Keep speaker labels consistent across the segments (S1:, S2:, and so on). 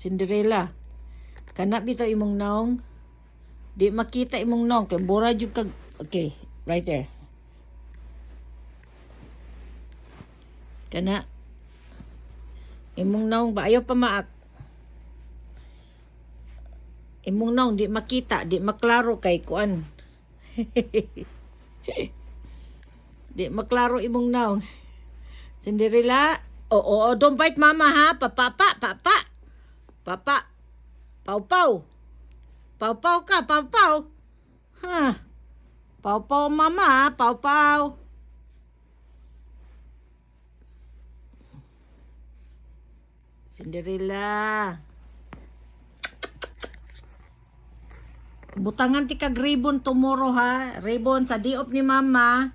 S1: Cinderella. Kana bitaw imong naong. Di makita imong naong kay bura jud kag. Okay, right there. Kana imong naong ba ayaw pa maak. Imong naong di makita, di maklaro kay kuan. Di maklaro imong naong. Cinderella, don't bite mama ha. Papa. Pau. Pau ka, pau. Ha. Pau mama, pau. Cinderella. Butangan ti kag ribbon tomorrow ha. Ribbon sa diop ni mama.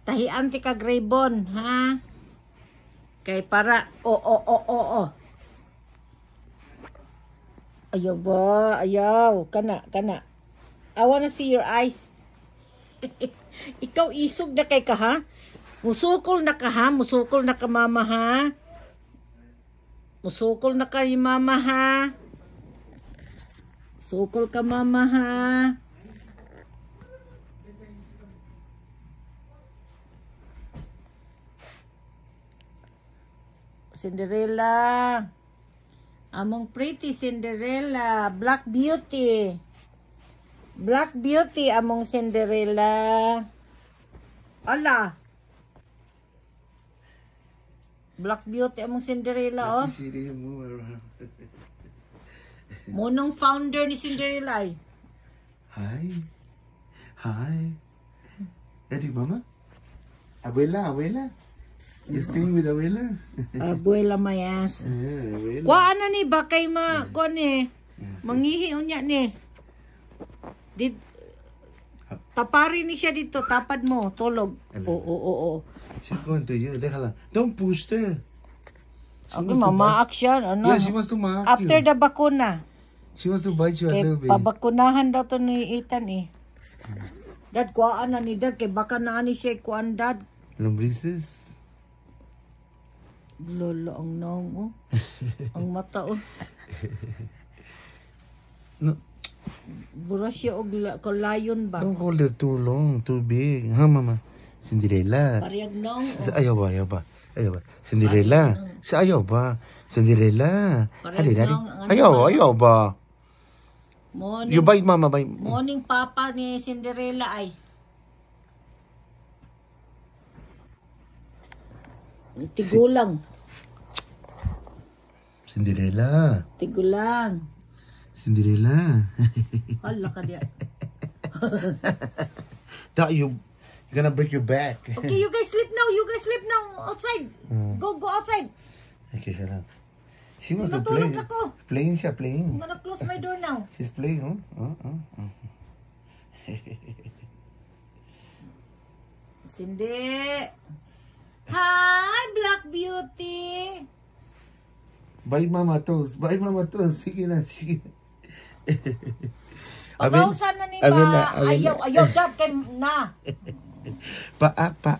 S1: Tahian ti kag ribbon ha. Kay para Ayaw ba? Ayaw. Kana. I wanna see your eyes. Ikaw isog na kay ka ha? Musukol na ka ha? Musukol na ka mama ha? Musukol na ka ni mama ha? Sukol ka mama ha? Cinderella. Among pretty Cinderella. Black Beauty. Black Beauty among Cinderella. Ala. Black Beauty among Cinderella, oh. Monong founder ni Cinderella.
S2: Hi. Daddy, mama? Abuela. You staying with Abuela?
S1: Abuela mayas.
S2: Abuela.
S1: Kuan na ni bakay kuan ni. Mangihi unya ni. Tapari ni siya dito, tapad mo, tulog. Oo.
S2: She's going to you. Dekhala. Don't push her.
S1: Okay, mamaak siya. Ano?
S2: Yeah, she wants to maak
S1: After
S2: you.
S1: the bakuna.
S2: She wants to bite you a little bit.
S1: Pabakunahan daw to ni Ethan eh. Dad, kuhaan na ni Dad. Kay baka na ni siya kuhaan, Dad.
S2: Lombrices.
S1: Lolo ang naong, oh. Ang mata, oh.
S2: No.
S1: Bura siya og lion ba?
S2: Don't hold her too long, too big. Ha, mama? Cinderella.
S1: Pariyag naong, oh.
S2: Ayaw ba? Cinderella. Ayaw ba? Cinderella. Hali. Ayaw ba?
S1: Morning,
S2: You bite, mama, bite.
S1: morning papa ni Cinderella ay. Tigulang.
S2: Cinderella.
S1: Hala ka diya.
S2: You're gonna break your back.
S1: Okay, you guys sleep now. Outside. Go outside.
S2: Okay, shut up. She wants to
S1: Natulog
S2: play.
S1: na ko.
S2: Playing.
S1: I'm gonna close my door now.
S2: She's playing,
S1: Cindy. Hi, Black Beauty.
S2: Bite mama toes. Sige na.
S1: Pagkausan na ni ba? Ayaw, Dad, kay na.
S2: Paak ka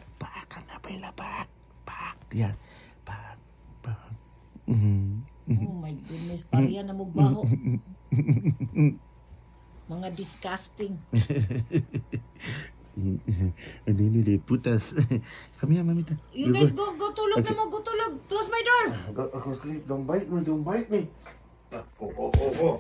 S2: na, Bella. Paak. Yan. Paak.
S1: Oh my goodness, pariyan na mugbaho. Mga disgusting.
S2: Hindi, putas. Come here, mamita.
S1: You guys go tulog na mo, go tulog. Close my door.
S2: Go sleep. Don't bite me. Oh.